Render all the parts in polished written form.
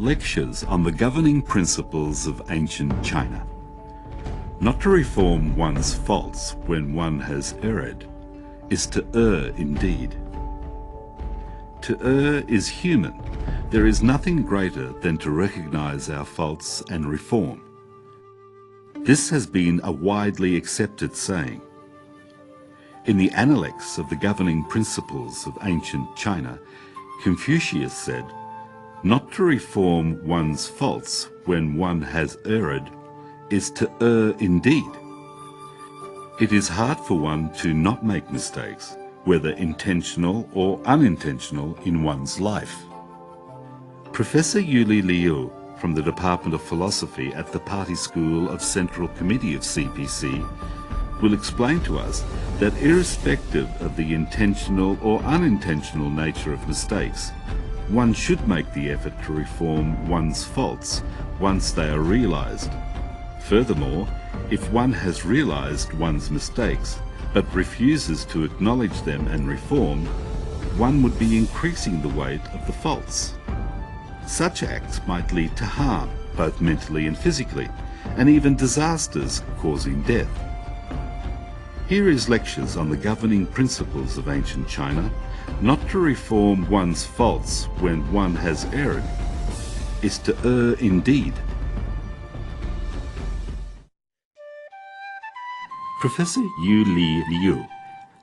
Lectures on the governing principles of ancient China. Not to reform one's faults when one has erred is to err indeed. To err is human. There is nothing greater than to recognize our faults and reform. This has been a widely accepted saying. In the Analects of the governing principles of ancient China, Confucius said, "Not to reform one's faults when one has erred is to err indeed." It is hard for one to not make mistakes, whether intentional or unintentional in one's life. Professor Yuli Liu from the Department of Philosophy at the Party School of Central Committee of CPC will explain to us that irrespective of the intentional or unintentional nature of mistakes, one should make the effort to reform one's faults once they are realized. Furthermore, if one has realized one's mistakes but refuses to acknowledge them and reform, one would be increasing the weight of the faults. Such acts might lead to harm, both mentally and physically, and even disasters causing death. Here is lectures on the governing principles of ancient China. Not to reform one's faults when one has erred is to err indeed. Professor Yuli Liu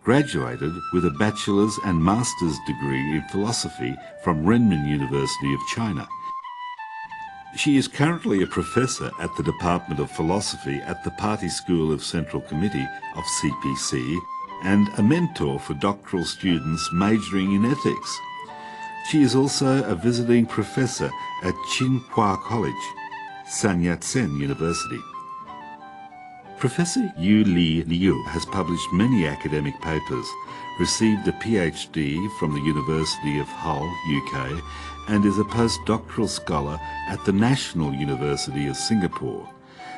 graduated with a bachelor's and master's degree in philosophy from Renmin University of China. She is currently a professor at the Department of Philosophy at the Party School of Central Committee of CPC and a mentor for doctoral students majoring in ethics. She is also a visiting professor at Tsinghua College, Sun Yat-sen University. Professor Yuli Liu has published many academic papers, received a PhD from the University of Hull, UK, and is a postdoctoral scholar at the National University of Singapore.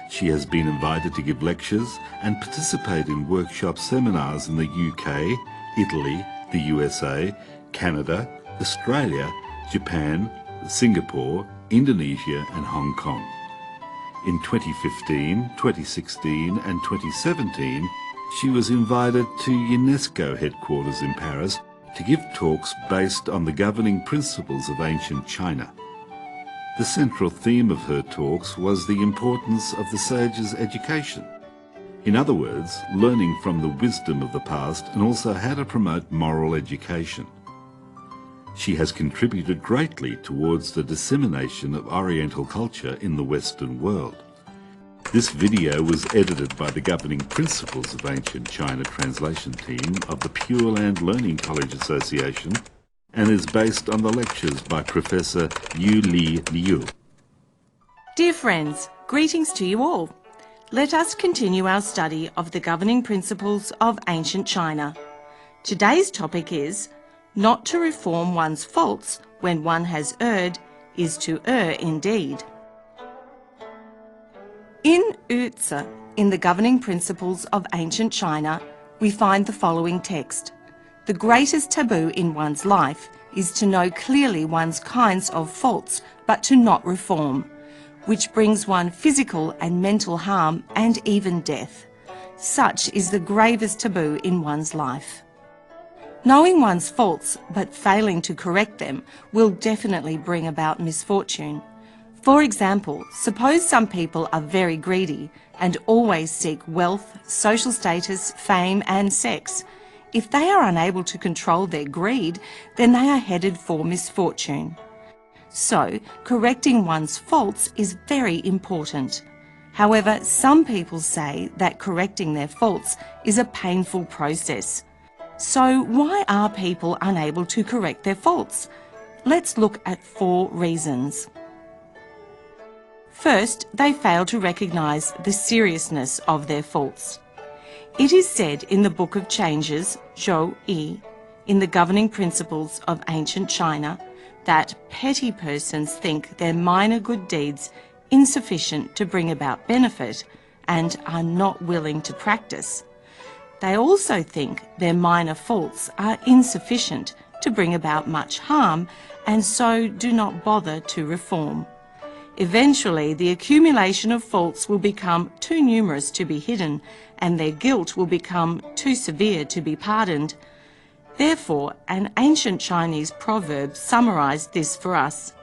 She has been invited to give lectures and participate in workshop seminars in the UK, Italy, the USA, Canada, Australia, Japan, Singapore, Indonesia and Hong Kong. In 2015, 2016 and 2017, she was invited to UNESCO headquarters in Paris to give talks based on the governing principles of ancient China. The central theme of her talks was the importance of the sage's education. In other words, learning from the wisdom of the past and also how to promote moral education. She has contributed greatly towards the dissemination of Oriental culture in the Western world. This video was edited by the Governing Principles of Ancient China translation team of the Pure Land Learning College Association and is based on the lectures by Professor Yuli Liu. Dear friends, greetings to you all. Let us continue our study of the governing principles of ancient China. Today's topic is, not to reform one's faults when one has erred is to err indeed. In Yuzi, in the governing principles of ancient China, we find the following text. The greatest taboo in one's life is to know clearly one's kinds of faults, but to not reform, which brings one physical and mental harm and even death. Such is the gravest taboo in one's life. Knowing one's faults but failing to correct them will definitely bring about misfortune. For example, suppose some people are very greedy and always seek wealth, social status, fame and sex. If they are unable to control their greed, then they are headed for misfortune. So, correcting one's faults is very important. However, some people say that correcting their faults is a painful process. So why are people unable to correct their faults? Let's look at 4 reasons. First, they fail to recognise the seriousness of their faults. It is said in the Book of Changes, Zhou Yi, in the governing principles of ancient China, that petty persons think their minor good deeds insufficient to bring about benefit and are not willing to practice. They also think their minor faults are insufficient to bring about much harm and so do not bother to reform. Eventually, the accumulation of faults will become too numerous to be hidden, and their guilt will become too severe to be pardoned. Therefore, an ancient Chinese proverb summarized this for us.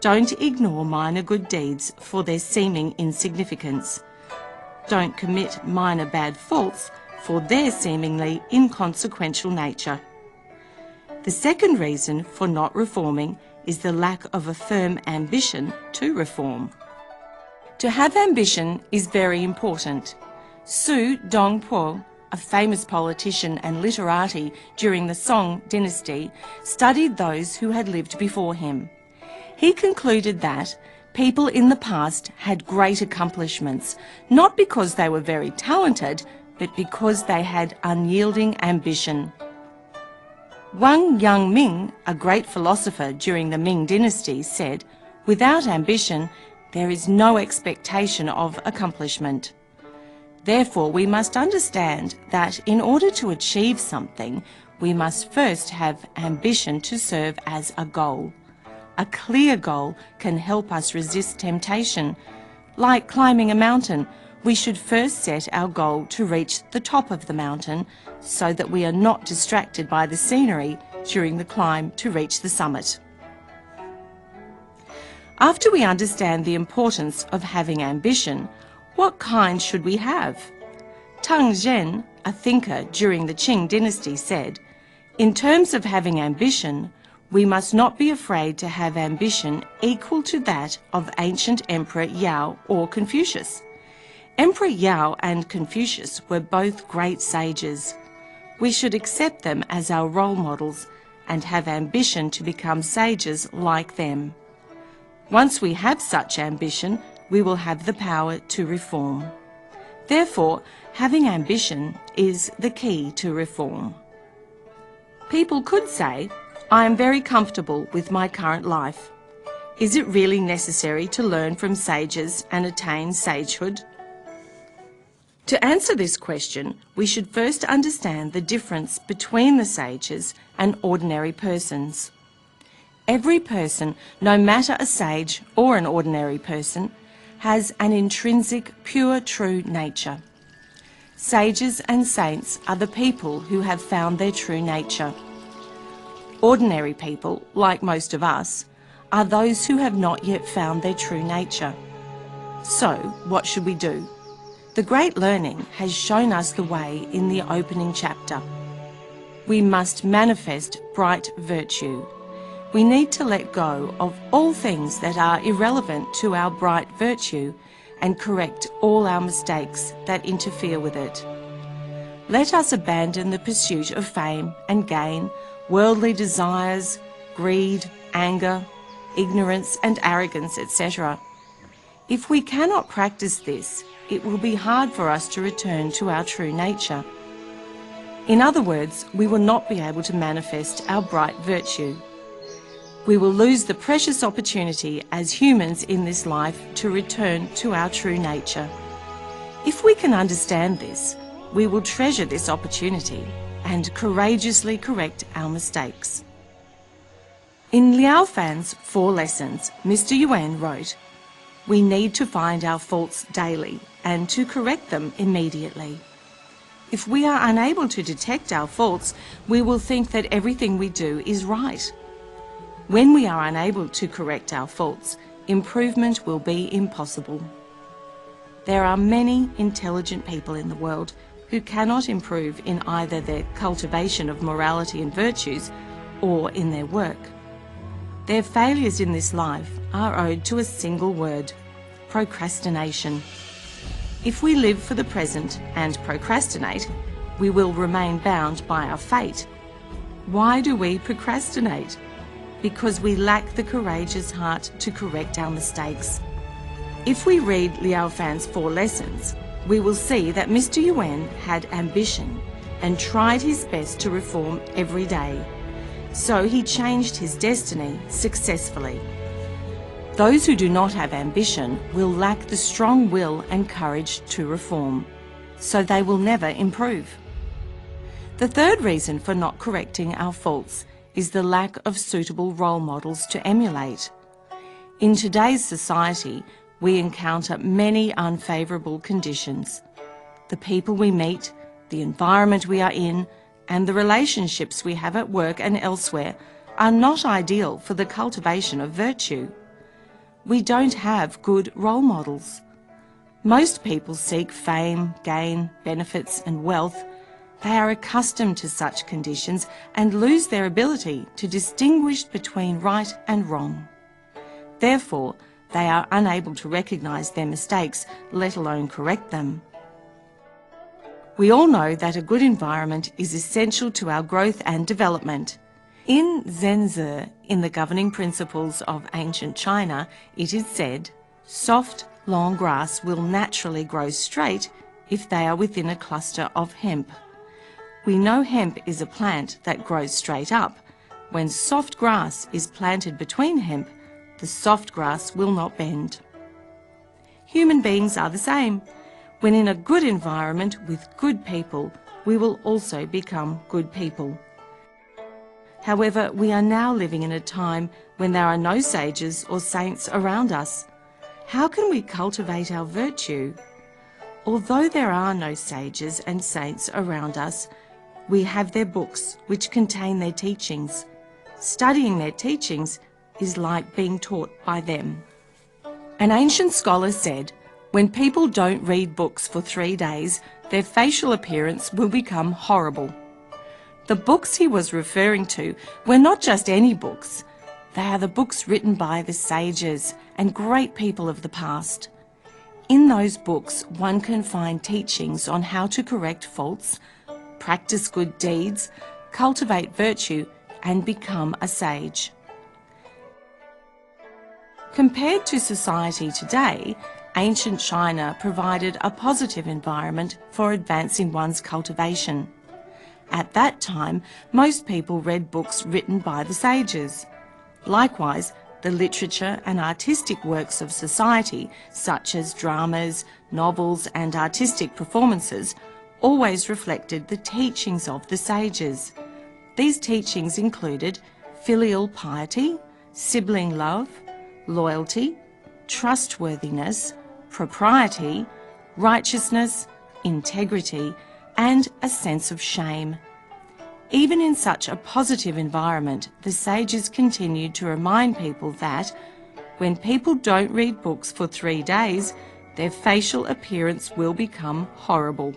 Don't ignore minor good deeds for their seeming insignificance. Don't commit minor bad faults for their seemingly inconsequential nature. The second reason for not reforming is the lack of a firm ambition to reform. To have ambition is very important. Su Dongpo, a famous politician and literati during the Song dynasty, studied those who had lived before him. He concluded that people in the past had great accomplishments, not because they were very talented, but because they had unyielding ambition. Wang Yangming, a great philosopher during the Ming dynasty, said, "Without ambition, there is no expectation of accomplishment." Therefore, we must understand that in order to achieve something, we must first have ambition to serve as a goal. A clear goal can help us resist temptation. Like climbing a mountain, we should first set our goal to reach the top of the mountain so that we are not distracted by the scenery during the climb to reach the summit. After we understand the importance of having ambition, what kind should we have? Tang Zhen, a thinker during the Qing dynasty, said, "In terms of having ambition, we must not be afraid to have ambition equal to that of ancient Emperor Yao or Confucius." Emperor Yao and Confucius were both great sages. We should accept them as our role models and have ambition to become sages like them. Once we have such ambition, we will have the power to reform. Therefore, having ambition is the key to reform. People could say, "I am very comfortable with my current life." Is it really necessary to learn from sages and attain sagehood? To answer this question, we should first understand the difference between the sages and ordinary persons. Every person, no matter a sage or an ordinary person, has an intrinsic, pure, true nature. Sages and saints are the people who have found their true nature. Ordinary people, like most of us, are those who have not yet found their true nature. So, what should we do? The Great Learning has shown us the way in the opening chapter. We must manifest bright virtue. We need to let go of all things that are irrelevant to our bright virtue and correct all our mistakes that interfere with it. Let us abandon the pursuit of fame and gain, worldly desires, greed, anger, ignorance and arrogance, etc. If we cannot practice this, it will be hard for us to return to our true nature. In other words, we will not be able to manifest our bright virtue. We will lose the precious opportunity as humans in this life to return to our true nature. If we can understand this, we will treasure this opportunity and courageously correct our mistakes. In Liao Fan's 4 lessons, Mr. Yuan wrote, "We need to find our faults daily and to correct them immediately. If we are unable to detect our faults, we will think that everything we do is right. When we are unable to correct our faults, improvement will be impossible." There are many intelligent people in the world who cannot improve in either their cultivation of morality and virtues or in their work. Their failures in this life are owed to a single word: procrastination. If we live for the present and procrastinate, we will remain bound by our fate. Why do we procrastinate? Because we lack the courageous heart to correct our mistakes. If we read Liao Fan's 4 lessons, we will see that Mr. Yuan had ambition and tried his best to reform every day. So he changed his destiny successfully. Those who do not have ambition will lack the strong will and courage to reform, so they will never improve. The third reason for not correcting our faults is the lack of suitable role models to emulate. In today's society, we encounter many unfavourable conditions. The people we meet, the environment we are in, and the relationships we have at work and elsewhere are not ideal for the cultivation of virtue. We don't have good role models. Most people seek fame, gain, benefits and wealth. They are accustomed to such conditions and lose their ability to distinguish between right and wrong. Therefore, they are unable to recognise their mistakes, let alone correct them. We all know that a good environment is essential to our growth and development. In Zhenzi, in the governing principles of ancient China, it is said, soft, long grass will naturally grow straight if they are within a cluster of hemp. We know hemp is a plant that grows straight up. When soft grass is planted between hemp, the soft grass will not bend. Human beings are the same. When in a good environment with good people, we will also become good people. However, we are now living in a time when there are no sages or saints around us. How can we cultivate our virtue? Although there are no sages and saints around us, we have their books which contain their teachings. Studying their teachings is like being taught by them. An ancient scholar said, when people don't read books for 3 days, their facial appearance will become horrible. The books he was referring to were not just any books. They are the books written by the sages and great people of the past. In those books, one can find teachings on how to correct faults, practice good deeds, cultivate virtue, and become a sage. Compared to society today, ancient China provided a positive environment for advancing one's cultivation. At that time, most people read books written by the sages. Likewise, the literature and artistic works of society, such as dramas, novels and artistic performances, always reflected the teachings of the sages. These teachings included filial piety, sibling love, loyalty, trustworthiness, propriety, righteousness, integrity, and a sense of shame. Even in such a positive environment, the sages continued to remind people that when people don't read books for 3 days, their facial appearance will become horrible.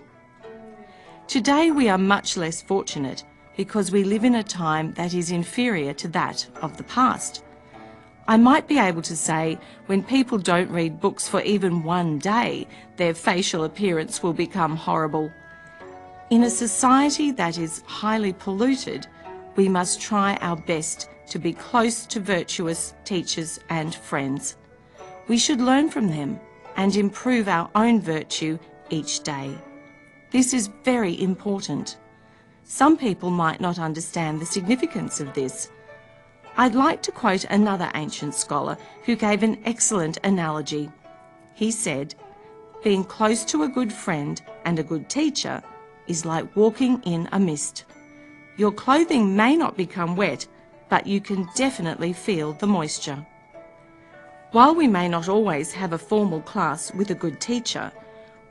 Today we are much less fortunate because we live in a time that is inferior to that of the past. I might be able to say when people don't read books for even 1 day, their facial appearance will become horrible. In a society that is highly polluted, we must try our best to be close to virtuous teachers and friends. We should learn from them and improve our own virtue each day. This is very important. Some people might not understand the significance of this. I'd like to quote another ancient scholar who gave an excellent analogy. He said, "Being close to a good friend and a good teacher is like walking in a mist. Your clothing may not become wet, but you can definitely feel the moisture." While we may not always have a formal class with a good teacher,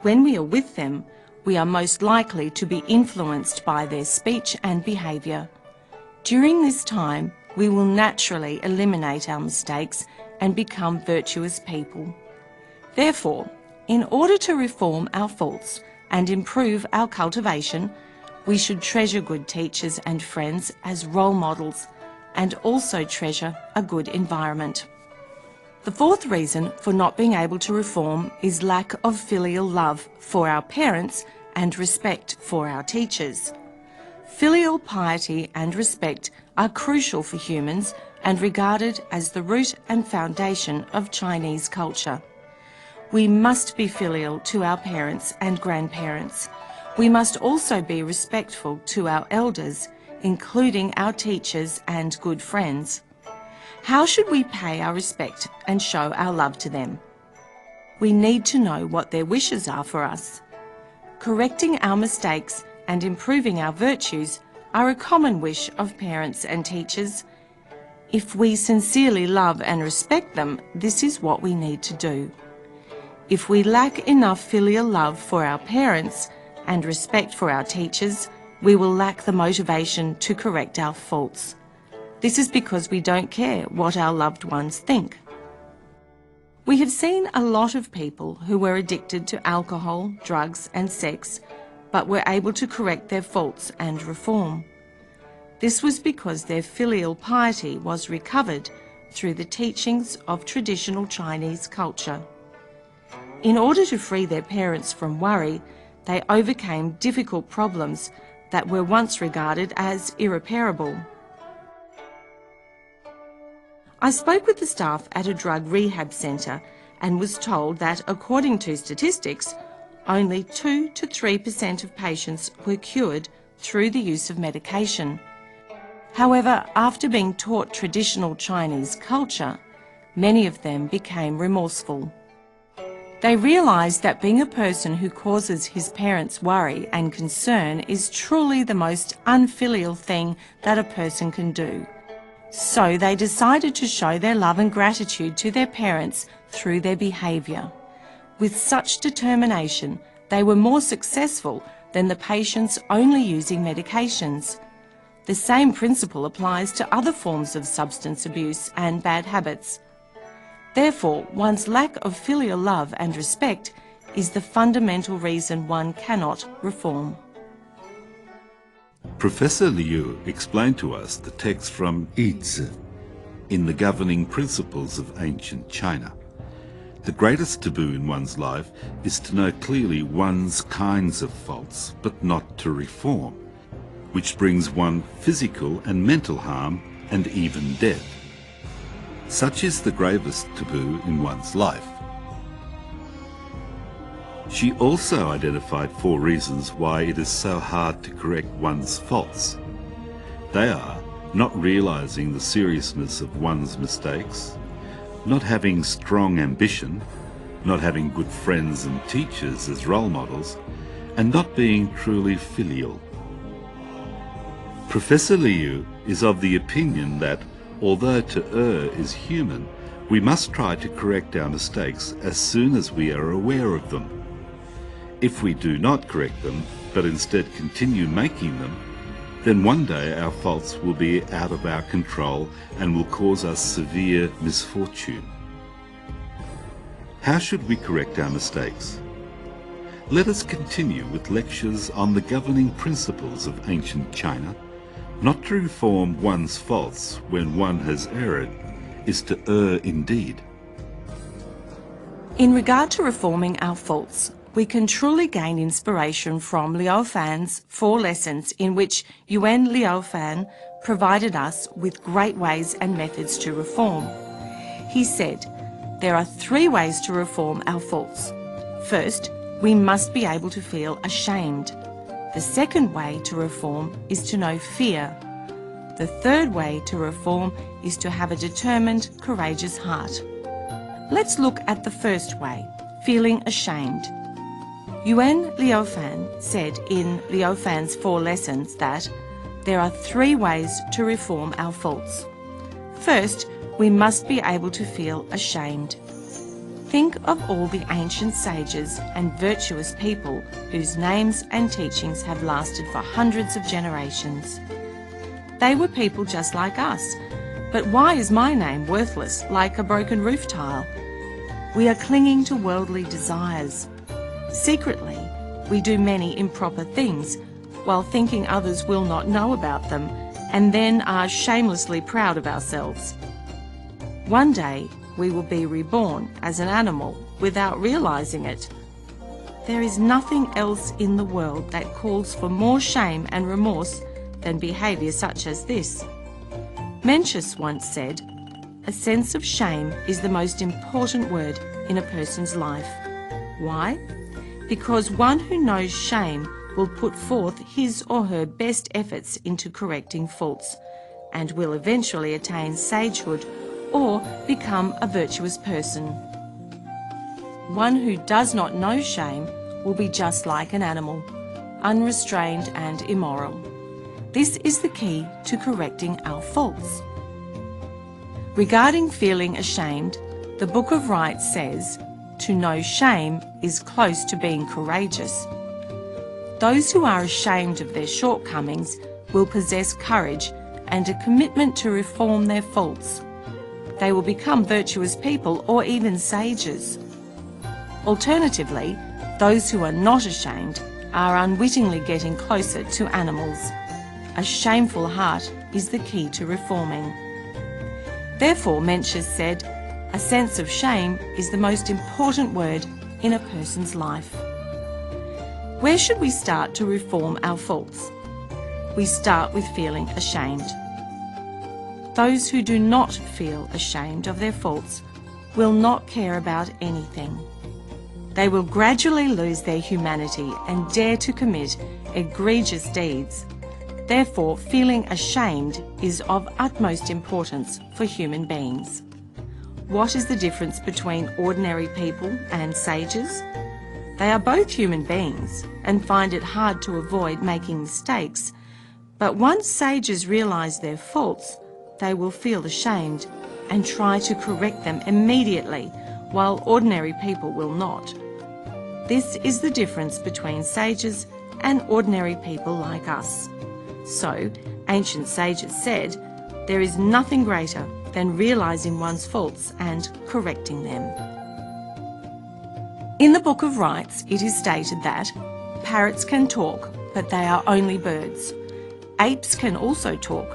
when we are with them, we are most likely to be influenced by their speech and behaviour. During this time, we will naturally eliminate our mistakes and become virtuous people. Therefore, in order to reform our faults and improve our cultivation, we should treasure good teachers and friends as role models and also treasure a good environment. The fourth reason for not being able to reform is lack of filial love for our parents and respect for our teachers. Filial piety and respect are crucial for humans and regarded as the root and foundation of Chinese culture. We must be filial to our parents and grandparents. We must also be respectful to our elders, including our teachers and good friends. How should we pay our respect and show our love to them? We need to know what their wishes are for us. Correcting our mistakes and improving our virtues are a common wish of parents and teachers. If we sincerely love and respect them, this is what we need to do. If we lack enough filial love for our parents and respect for our teachers, we will lack the motivation to correct our faults. This is because we don't care what our loved ones think. We have seen a lot of people who were addicted to alcohol, drugs and sex, but were able to correct their faults and reform. This was because their filial piety was recovered through the teachings of traditional Chinese culture. In order to free their parents from worry, they overcame difficult problems that were once regarded as irreparable. I spoke with the staff at a drug rehab centre and was told that, according to statistics, only 2 to 3% of patients were cured through the use of medication. However, after being taught traditional Chinese culture, many of them became remorseful. They realised that being a person who causes his parents worry and concern is truly the most unfilial thing that a person can do. So they decided to show their love and gratitude to their parents through their behaviour. With such determination, they were more successful than the patients only using medications. The same principle applies to other forms of substance abuse and bad habits. Therefore, one's lack of filial love and respect is the fundamental reason one cannot reform. Professor Liu explained to us the text from Yizi in the Governing Principles of Ancient China. The greatest taboo in one's life is to know clearly one's kinds of faults, but not to reform, which brings one physical and mental harm and even death. Such is the gravest taboo in one's life. She also identified 4 reasons why it is so hard to correct one's faults. They are not realizing the seriousness of one's mistakes, not having strong ambition, not having good friends and teachers as role models, and not being truly filial. Professor Liu is of the opinion that, although to err is human, we must try to correct our mistakes as soon as we are aware of them. If we do not correct them, but instead continue making them, then one day our faults will be out of our control and will cause us severe misfortune. How should we correct our mistakes? Let us continue with lectures on the governing principles of ancient China. Not to reform one's faults when one has erred is to err indeed. In regard to reforming our faults, we can truly gain inspiration from Liu Fan's 4 lessons, in which Yuan Liu Fan provided us with great ways and methods to reform. He said, there are 3 ways to reform our faults. First, we must be able to feel ashamed. The second way to reform is to know fear. The third way to reform is to have a determined, courageous heart. Let's look at the first way, feeling ashamed. Yuan Liu Fan said in Liu Fan's 4 lessons that there are 3 ways to reform our faults. First, we must be able to feel ashamed. Think of all the ancient sages and virtuous people whose names and teachings have lasted for hundreds of generations. They were people just like us, but why is my name worthless like a broken roof tile? We are clinging to worldly desires. Secretly, we do many improper things while thinking others will not know about them, and then are shamelessly proud of ourselves. One day, we will be reborn as an animal without realizing it. There is nothing else in the world that calls for more shame and remorse than behaviour such as this. Mencius once said, a sense of shame is the most important word in a person's life. Why? Because one who knows shame will put forth his or her best efforts into correcting faults, and will eventually attain sagehood or become a virtuous person. One who does not know shame will be just like an animal, unrestrained and immoral. This is the key to correcting our faults. Regarding feeling ashamed, the Book of Rights says, "To know shame is close to being courageous." Those who are ashamed of their shortcomings will possess courage and a commitment to reform their faults. They will become virtuous people or even sages. Alternatively, those who are not ashamed are unwittingly getting closer to animals. A shameful heart is the key to reforming. Therefore, Mencius said, a sense of shame is the most important word in a person's life. Where should we start to reform our faults? We start with feeling ashamed. Those who do not feel ashamed of their faults will not care about anything. They will gradually lose their humanity and dare to commit egregious deeds. Therefore, feeling ashamed is of utmost importance for human beings. What is the difference between ordinary people and sages? They are both human beings and find it hard to avoid making mistakes. But once sages realise their faults, they will feel ashamed and try to correct them immediately, while ordinary people will not. This is the difference between sages and ordinary people like us. So, ancient sages said, there is nothing greater than realising one's faults and correcting them. In the Book of Rights, it is stated that parrots can talk, but they are only birds. Apes can also talk,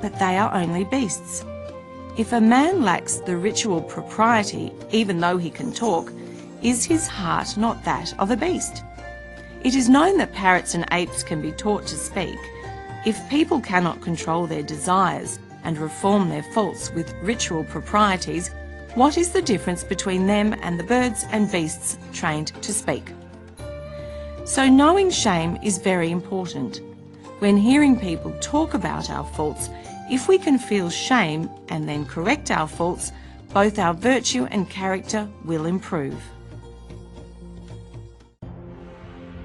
but they are only beasts. If a man lacks the ritual propriety, even though he can talk, is his heart not that of a beast? It is known that parrots and apes can be taught to speak. If people cannot control their desires and reform their faults with ritual proprieties, what is the difference between them and the birds and beasts trained to speak? So knowing shame is very important. When hearing people talk about our faults, if we can feel shame and then correct our faults, both our virtue and character will improve.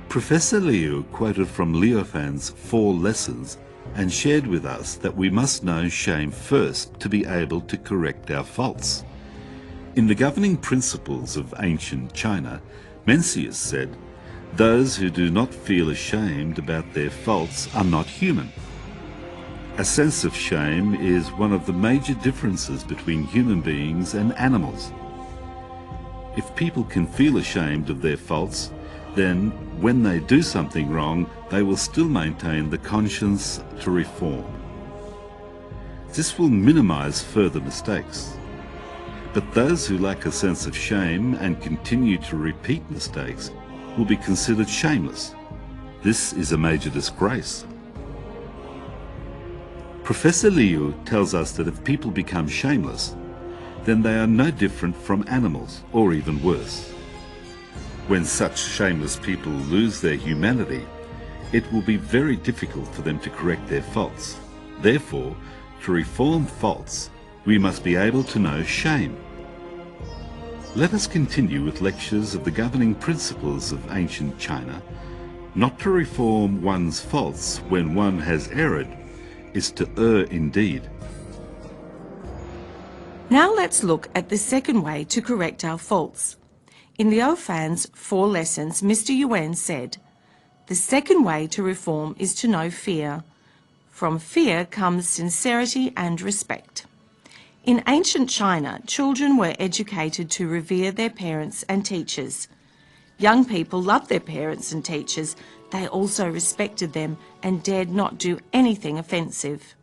Professor Liu quoted from Leofan's 4 lessons and shared with us that we must know shame first to be able to correct our faults. In the governing principles of ancient China, Mencius said, "Those who do not feel ashamed about their faults are not human." A sense of shame is one of the major differences between human beings and animals. If people can feel ashamed of their faults, then when they do something wrong, they will still maintain the conscience to reform. This will minimize further mistakes. But those who lack a sense of shame and continue to repeat mistakes will be considered shameless. This is a major disgrace. Professor Liu tells us that if people become shameless, then they are no different from animals, or even worse. When such shameless people lose their humanity, it will be very difficult for them to correct their faults. Therefore, to reform faults, we must be able to know shame. Let us continue with lectures of the governing principles of ancient China. Not to reform one's faults when one has erred is to err indeed. Now let's look at the second way to correct our faults. In Leofan's 4 lessons, Mr. Yuan said, "The second way to reform is to know fear. From fear comes sincerity and respect." In ancient China, children were educated to revere their parents and teachers. Young people loved their parents and teachers. They also respected them and dared not do anything offensive.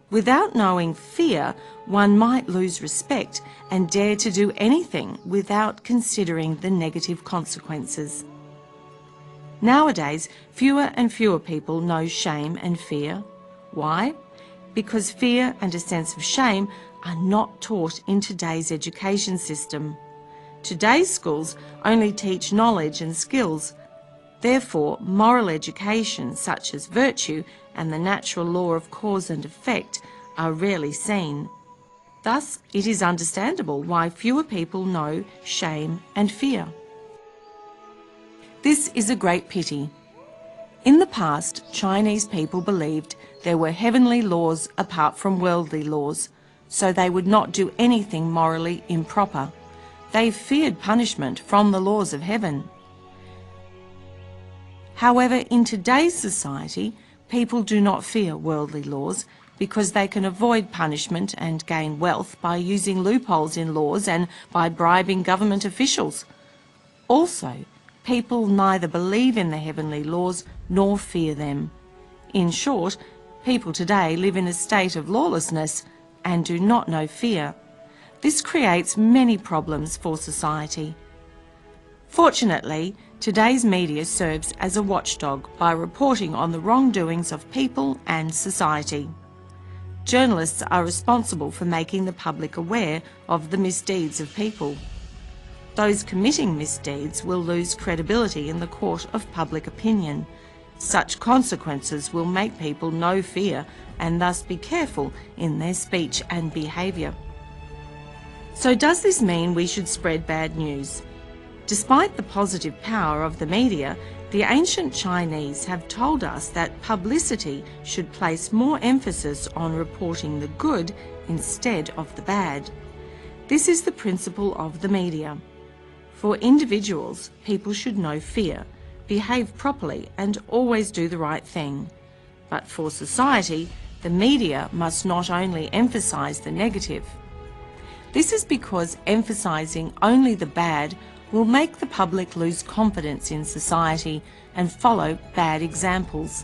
Without knowing fear, one might lose respect and dare to do anything without considering the negative consequences. Nowadays, fewer and fewer people know shame and fear. Why? Because fear and a sense of shame are not taught in today's education system. Today's schools only teach knowledge and skills. Therefore, moral education such as virtue and the natural law of cause and effect are rarely seen. Thus, it is understandable why fewer people know shame and fear. This is a great pity. In the past, Chinese people believed there were heavenly laws apart from worldly laws, so they would not do anything morally improper. They feared punishment from the laws of heaven. However, in today's society, people do not fear worldly laws because they can avoid punishment and gain wealth by using loopholes in laws and by bribing government officials. Also, people neither believe in the heavenly laws nor fear them. In short, people today live in a state of lawlessness and do not know fear. This creates many problems for society. Fortunately, today's media serves as a watchdog by reporting on the wrongdoings of people and society. Journalists are responsible for making the public aware of the misdeeds of people. Those committing misdeeds will lose credibility in the court of public opinion. Such consequences will make people know fear and thus be careful in their speech and behaviour. So does this mean we should spread bad news? Despite the positive power of the media, the ancient Chinese have told us that publicity should place more emphasis on reporting the good instead of the bad. This is the principle of the media. For individuals, people should know fear, behave properly and always do the right thing. But for society, the media must not only emphasise the negative. This is because emphasising only the bad will make the public lose confidence in society and follow bad examples.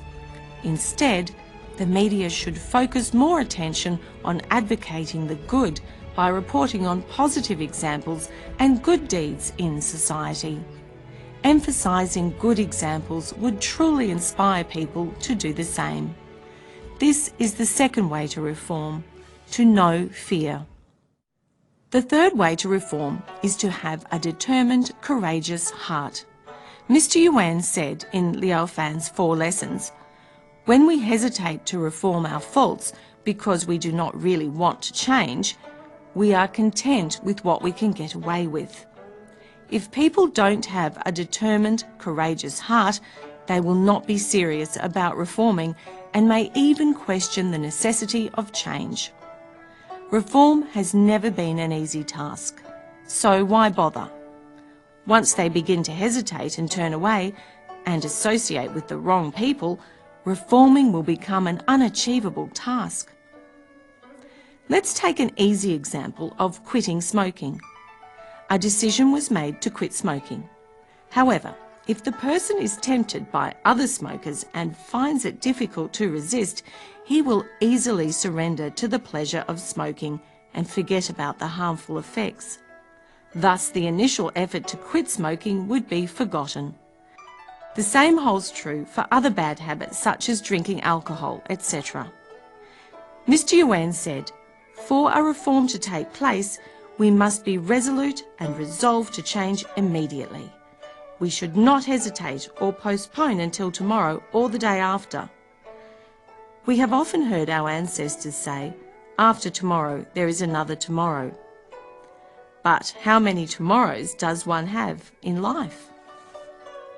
Instead, the media should focus more attention on advocating the good by reporting on positive examples and good deeds in society. Emphasising good examples would truly inspire people to do the same. This is the second way to reform, to know fear. The third way to reform is to have a determined, courageous heart. Mr. Yuan said in Liao Fan's 4 lessons, "When we hesitate to reform our faults because we do not really want to change, we are content with what we can get away with." If people don't have a determined, courageous heart, they will not be serious about reforming and may even question the necessity of change. Reform has never been an easy task, so why bother? Once they begin to hesitate and turn away and associate with the wrong people, reforming will become an unachievable task. Let's take an easy example of quitting smoking. A decision was made to quit smoking. However, if the person is tempted by other smokers and finds it difficult to resist, he will easily surrender to the pleasure of smoking and forget about the harmful effects. Thus, the initial effort to quit smoking would be forgotten. The same holds true for other bad habits such as drinking alcohol, etc. Mr. Yuan said, "For a reform to take place, we must be resolute and resolved to change immediately. We should not hesitate or postpone until tomorrow or the day after." We have often heard our ancestors say, "After tomorrow there is another tomorrow." But how many tomorrows does one have in life?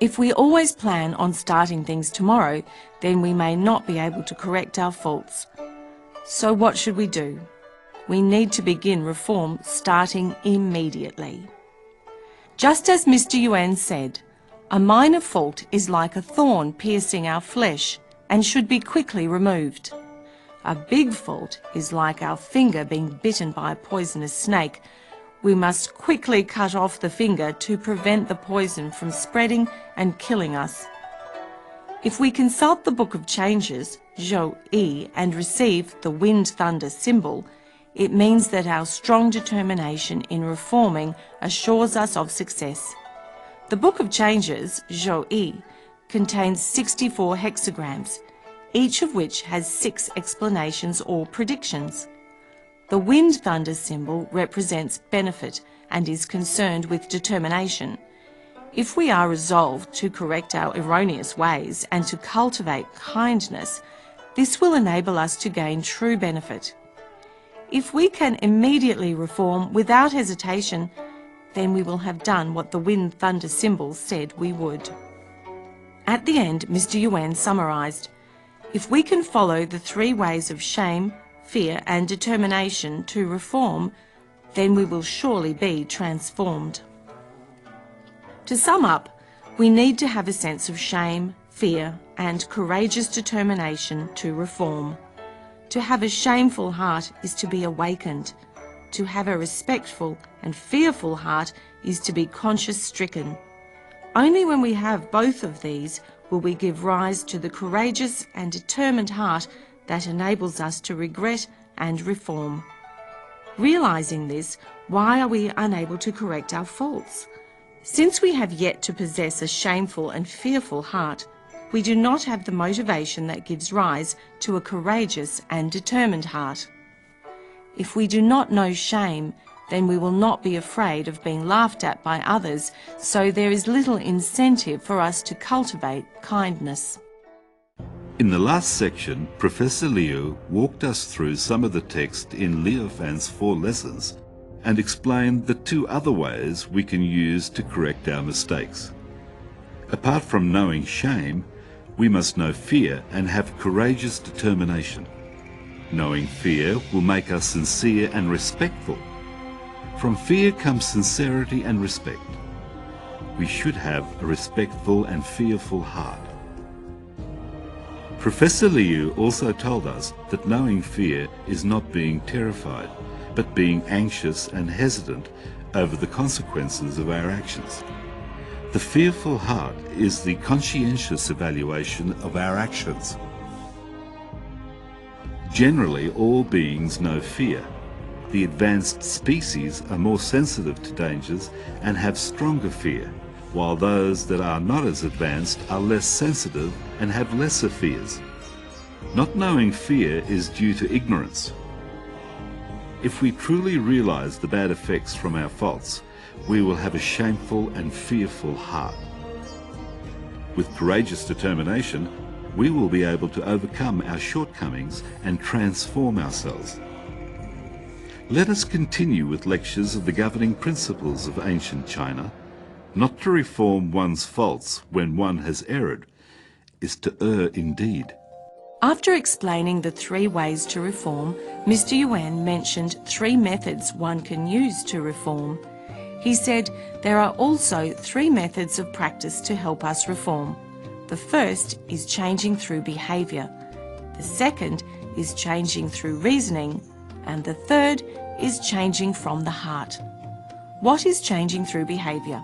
If we always plan on starting things tomorrow, then we may not be able to correct our faults. So what should we do? We need to begin reform starting immediately. Just as Mr. Yuan said, a minor fault is like a thorn piercing our flesh and should be quickly removed. A big fault is like our finger being bitten by a poisonous snake. We must quickly cut off the finger to prevent the poison from spreading and killing us. If we consult the Book of Changes, Zhou-yi, and receive the wind-thunder symbol, it means that our strong determination in reforming assures us of success. The Book of Changes, Zhou-yi, contains 64 hexagrams, each of which has 6 explanations or predictions. The wind-thunder symbol represents benefit and is concerned with determination. If we are resolved to correct our erroneous ways and to cultivate kindness, this will enable us to gain true benefit. If we can immediately reform without hesitation, then we will have done what the wind-thunder symbol said we would. At the end, Mr. Yuan summarised, If we can follow the 3 ways of shame, fear and determination to reform, then we will surely be transformed. To sum up, we need to have a sense of shame, fear and courageous determination to reform. To have a shameful heart is to be awakened. To have a respectful and fearful heart is to be conscience-stricken. Only when we have both of these will we give rise to the courageous and determined heart that enables us to regret and reform. Realizing this, why are we unable to correct our faults? Since we have yet to possess a shameful and fearful heart, we do not have the motivation that gives rise to a courageous and determined heart. If we do not know shame, then we will not be afraid of being laughed at by others, so there is little incentive for us to cultivate kindness. In the last section, Professor Liu walked us through some of the text in Liu Fan's 4 lessons and explained the 2 other ways we can use to correct our mistakes. Apart from knowing shame, we must know fear and have courageous determination. Knowing fear will make us sincere and respectful. From fear comes sincerity and respect. We should have a respectful and fearful heart. Professor Liu also told us that knowing fear is not being terrified, but being anxious and hesitant over the consequences of our actions. The fearful heart is the conscientious evaluation of our actions. Generally, all beings know fear. The advanced species are more sensitive to dangers and have stronger fear, while those that are not as advanced are less sensitive and have lesser fears. Not knowing fear is due to ignorance. If we truly realize the bad effects from our faults, we will have a shameful and fearful heart. With courageous determination, we will be able to overcome our shortcomings and transform ourselves. Let us continue with lectures of the governing principles of ancient China. Not to reform one's faults when one has erred is to err indeed. After explaining the 3 ways to reform, Mr. Yuan mentioned 3 methods one can use to reform. He said there are also 3 methods of practice to help us reform. The first is changing through behaviour. The second is changing through reasoning. And the third is changing from the heart. What is changing through behaviour?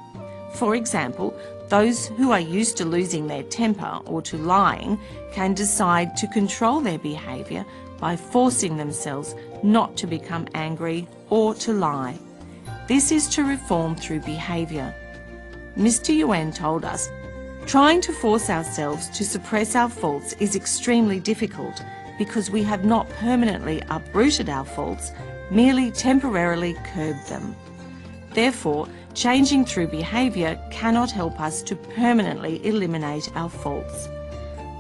For example, those who are used to losing their temper or to lying can decide to control their behaviour by forcing themselves not to become angry or to lie. This is to reform through behaviour. Mr. Yuan told us, trying to force ourselves to suppress our faults is extremely difficult because we have not permanently uprooted our faults, merely temporarily curbed them. Therefore, changing through behaviour cannot help us to permanently eliminate our faults.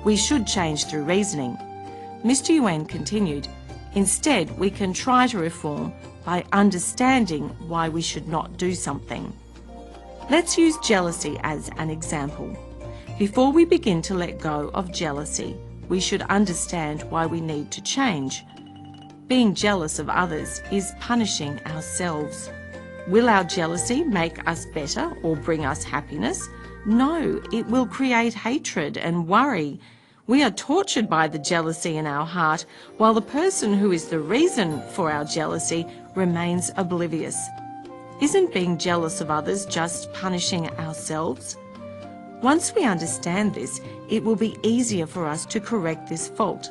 We should change through reasoning. Mr. Yuan continued, instead we can try to reform by understanding why we should not do something. Let's use jealousy as an example. Before we begin to let go of jealousy, we should understand why we need to change. Being jealous of others is punishing ourselves. Will our jealousy make us better or bring us happiness? No, it will create hatred and worry. We are tortured by the jealousy in our heart, while the person who is the reason for our jealousy remains oblivious. Isn't being jealous of others just punishing ourselves? Once we understand this, it will be easier for us to correct this fault.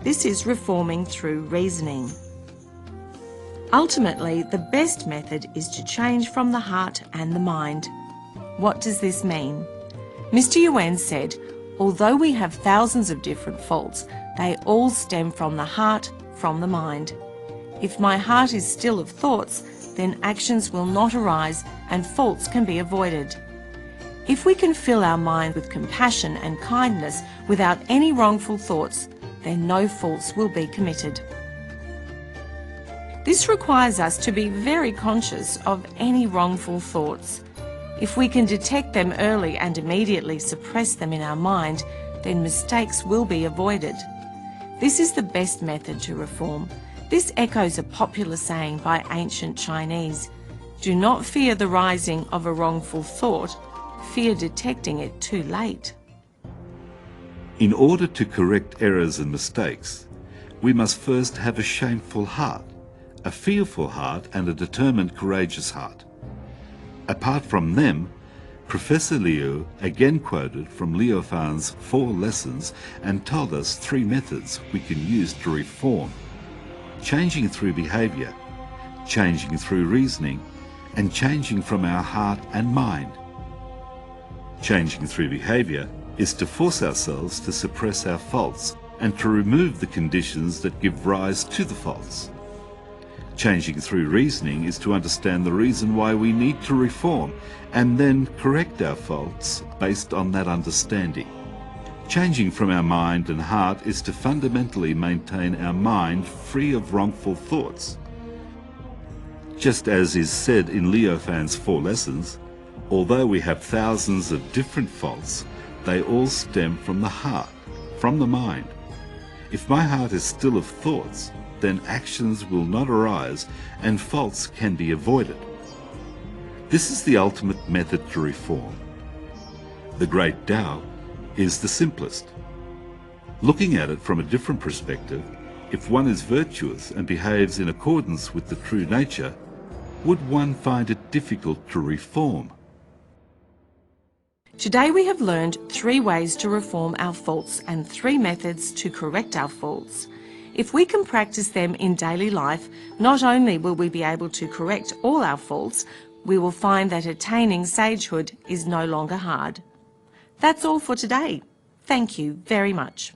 This is reforming through reasoning. Ultimately, the best method is to change from the heart and the mind. What does this mean? Mr. Yuan said, although we have thousands of different faults, they all stem from the heart, from the mind. If my heart is still of thoughts, then actions will not arise and faults can be avoided. If we can fill our mind with compassion and kindness without any wrongful thoughts, then no faults will be committed. This requires us to be very conscious of any wrongful thoughts. If we can detect them early and immediately suppress them in our mind, then mistakes will be avoided. This is the best method to reform. This echoes a popular saying by ancient Chinese: "Do not fear the rising of a wrongful thought, fear detecting it too late." In order to correct errors and mistakes, we must first have a shameful heart, a fearful heart, and a determined, courageous heart. Apart from them, Professor Liu again quoted from Leo Fan's 4 lessons and told us 3 methods we can use to reform: changing through behaviour, changing through reasoning, and changing from our heart and mind. Changing through behaviour is to force ourselves to suppress our faults and to remove the conditions that give rise to the faults. Changing through reasoning is to understand the reason why we need to reform and then correct our faults based on that understanding. Changing from our mind and heart is to fundamentally maintain our mind free of wrongful thoughts. Just as is said in Leo Fan's 4 lessons, although we have thousands of different faults, they all stem from the heart, from the mind. If my heart is still of thoughts, then actions will not arise and faults can be avoided. This is the ultimate method to reform. The Great Tao is the simplest. Looking at it from a different perspective, if one is virtuous and behaves in accordance with the true nature, would one find it difficult to reform? Today we have learned 3 ways to reform our faults and 3 methods to correct our faults. If we can practice them in daily life, not only will we be able to correct all our faults, we will find that attaining sagehood is no longer hard. That's all for today. Thank you very much.